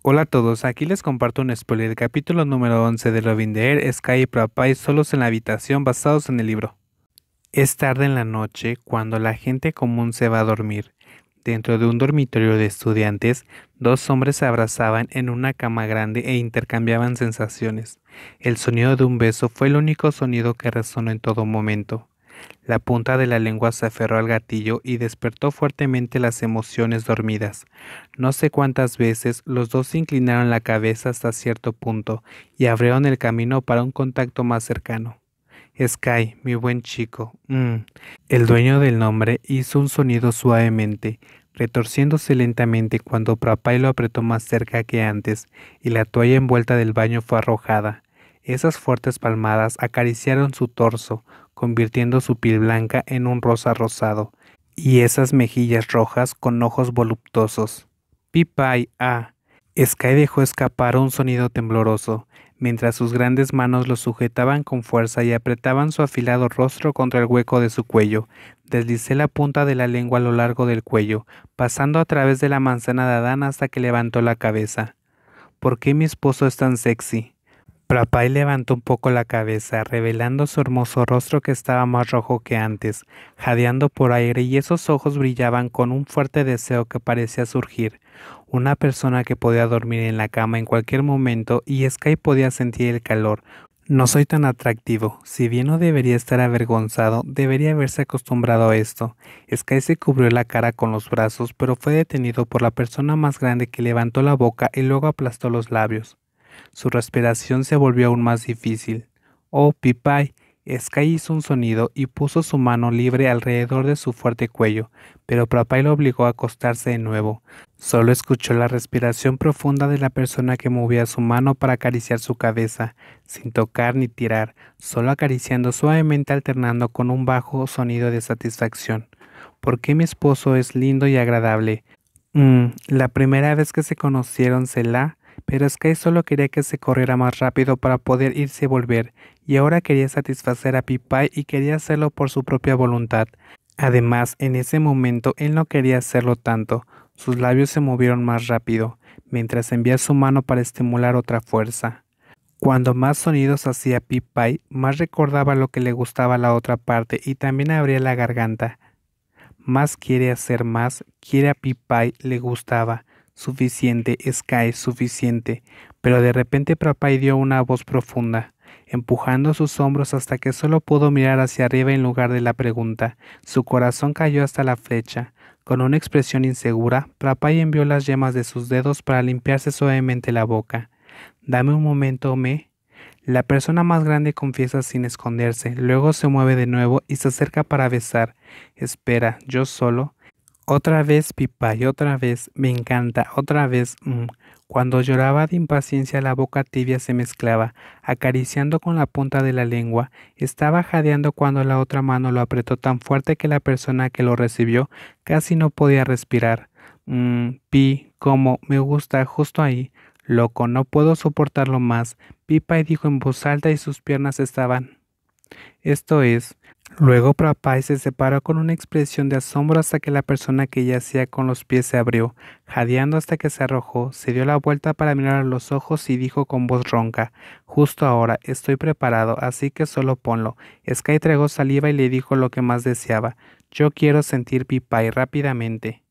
Hola a todos, aquí les comparto un spoiler del capítulo número 11 de Robin de Air, Sky y Propay solos en la habitación basados en el libro. Es tarde en la noche cuando la gente común se va a dormir. Dentro de un dormitorio de estudiantes, dos hombres se abrazaban en una cama grande e intercambiaban sensaciones. El sonido de un beso fue el único sonido que resonó en todo momento. La punta de la lengua se aferró al gatillo y despertó fuertemente las emociones dormidas. No sé cuántas veces los dos se inclinaron la cabeza hasta cierto punto y abrieron el camino para un contacto más cercano. Sky, mi buen chico. El dueño del nombre hizo un sonido suavemente, retorciéndose lentamente cuando Papay lo apretó más cerca que antes, y la toalla envuelta del baño fue arrojada. Esas fuertes palmadas acariciaron su torso, convirtiendo su piel blanca en un rosa rosado, y esas mejillas rojas con ojos voluptuosos. Pipay, ah. Sky dejó escapar un sonido tembloroso, mientras sus grandes manos lo sujetaban con fuerza y apretaban su afilado rostro contra el hueco de su cuello. Deslicé la punta de la lengua a lo largo del cuello, pasando a través de la manzana de Adán hasta que levantó la cabeza. ¿Por qué mi esposo es tan sexy? Prapay levantó un poco la cabeza, revelando su hermoso rostro que estaba más rojo que antes, jadeando por aire, y esos ojos brillaban con un fuerte deseo que parecía surgir. Una persona que podía dormir en la cama en cualquier momento y Sky podía sentir el calor. No soy tan atractivo. Si bien no debería estar avergonzado, debería haberse acostumbrado a esto. Sky se cubrió la cara con los brazos, pero fue detenido por la persona más grande que levantó la boca y luego aplastó los labios. Su respiración se volvió aún más difícil. Oh, Pipay. Sky hizo un sonido y puso su mano libre alrededor de su fuerte cuello, pero Papay lo obligó a acostarse de nuevo. Solo escuchó la respiración profunda de la persona que movía su mano para acariciar su cabeza, sin tocar ni tirar, solo acariciando suavemente alternando con un bajo sonido de satisfacción. ¿Por qué mi esposo es lindo y agradable? La primera vez que se conocieron pero Sky solo quería que se corriera más rápido para poder irse y volver, y ahora quería satisfacer a Pipay y quería hacerlo por su propia voluntad. Además, en ese momento él no quería hacerlo tanto, sus labios se movieron más rápido, mientras enviaba su mano para estimular otra fuerza. Cuando más sonidos hacía Pipay, más recordaba lo que le gustaba a la otra parte y también abría la garganta. Más quiere hacer más, quiere a Pipay, le gustaba. Suficiente, Sky, suficiente. Pero de repente Papay dio una voz profunda, empujando sus hombros hasta que solo pudo mirar hacia arriba en lugar de la pregunta. Su corazón cayó hasta la flecha. Con una expresión insegura, Papay envió las yemas de sus dedos para limpiarse suavemente la boca. Dame un momento, me. La persona más grande confiesa sin esconderse, luego se mueve de nuevo y se acerca para besar. Espera, yo solo. Otra vez, Pipay, otra vez, me encanta, otra vez. Cuando lloraba de impaciencia la boca tibia se mezclaba, acariciando con la punta de la lengua. Estaba jadeando cuando la otra mano lo apretó tan fuerte que la persona que lo recibió casi no podía respirar. Como, me gusta, justo ahí. Loco, no puedo soportarlo más. Pipay dijo en voz alta y sus piernas estaban. Esto es. Luego Papay se separó con una expresión de asombro hasta que la persona que yacía con los pies se abrió, jadeando hasta que se arrojó, se dio la vuelta para mirar a los ojos y dijo con voz ronca, justo ahora, estoy preparado, así que solo ponlo. Sky tragó saliva y le dijo lo que más deseaba, yo quiero sentir Pipay rápidamente.